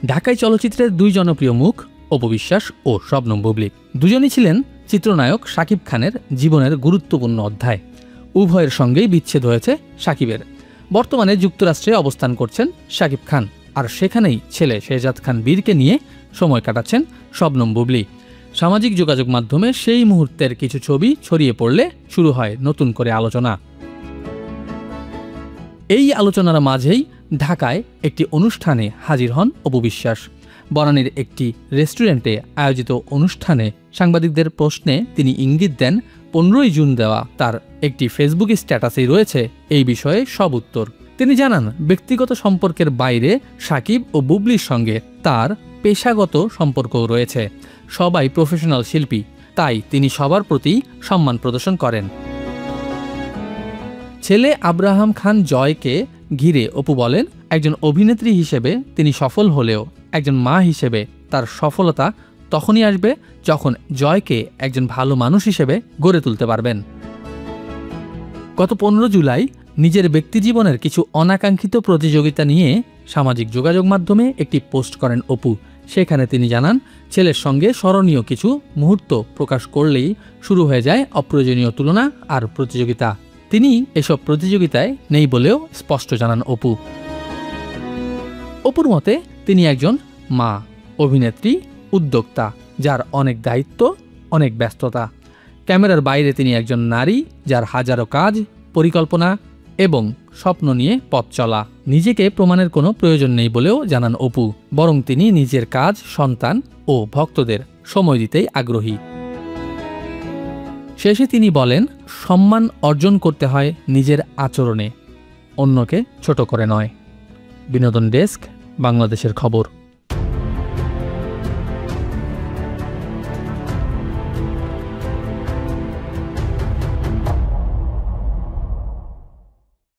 ঢাকাই চলচ্চিত্রের দুই জনপ্রিয় মুখ অপু বিশ্বাস ও শবনম বুবলী। দুজনই ছিলেন চিত্রনায়ক শাকিব খানের জীবনের গুরুত্বপূর্ণ অধ্যায়। উভয়ের সঙ্গেই বিচ্ছেদ হয়েছে শাকিবের। বর্তমানে যুক্তরাষ্ট্রে অবস্থান করছেন শাকিব খান, আর সেখানেই ছেলে শেহজাদ খান বীরকে নিয়ে সময় কাটাচ্ছেন শবনম বুবলী। সামাজিক যোগাযোগ মাধ্যমে সেই মুহূর্তের কিছু ছবি ছড়িয়ে পড়লে শুরু হয় নতুন করে আলোচনা। এই আলোচনার মাঝেই ঢাকায় একটি অনুষ্ঠানে হাজির হন অপু বিশ্বাস। বনানীর একটি রেস্টুরেন্টে আয়োজিত অনুষ্ঠানে সাংবাদিকদের প্রশ্নে তিনি ইঙ্গিত দেন 15ই জুন দেওয়া তার একটি ফেসবুক স্ট্যাটাসেই রয়েছে এই বিষয়ে সব উত্তর। তিনি জানান, ব্যক্তিগত সম্পর্কের বাইরে শাকিব ও বুবলীর সঙ্গে তার পেশাগত সম্পর্কও রয়েছে। সবাই প্রফেশনাল শিল্পী, তাই তিনি সবার প্রতি সম্মান প্রদর্শন করেন। ছেলে আব্রাহাম খান জয়কে ঘিরে অপু বলেন, একজন অভিনেত্রী হিসেবে তিনি সফল হলেও একজন মা হিসেবে তার সফলতা তখনই আসবে যখন জয়কে একজন ভালো মানুষ হিসেবে গড়ে তুলতে পারবেন। গত 15 জুলাই নিজের ব্যক্তিজীবনের কিছু অনাকাঙ্ক্ষিত প্রতিযোগিতা নিয়ে সামাজিক যোগাযোগ মাধ্যমে একটি পোস্ট করেন অপু। সেখানে তিনি জানান, ছেলের সঙ্গে স্মরণীয় কিছু মুহূর্ত প্রকাশ করলেই শুরু হয়ে যায় অপ্রয়োজনীয় তুলনা আর প্রতিযোগিতা। তিনি এসব প্রতিযোগিতায় নেই বলেও স্পষ্ট জানান অপু। অপুর মতে তিনি একজন মা, অভিনেত্রী, উদ্যোক্তা, যার অনেক দায়িত্ব, অনেক ব্যস্ততা। ক্যামেরার বাইরে তিনি একজন নারী, যার হাজারো কাজ, পরিকল্পনা এবং স্বপ্ন নিয়ে পথ চলা। নিজেকে প্রমাণের কোনো প্রয়োজন নেই বলেও জানান অপু, বরং তিনি নিজের কাজ, সন্তান ও ভক্তদের সময় দিতেই আগ্রহী। শেষে তিনি বলেন, সম্মান অর্জন করতে হয় নিজের আচরণে, অন্যকে ছোট করে নয়। বিনোদন ডেস্ক, বাংলাদেশের খবর।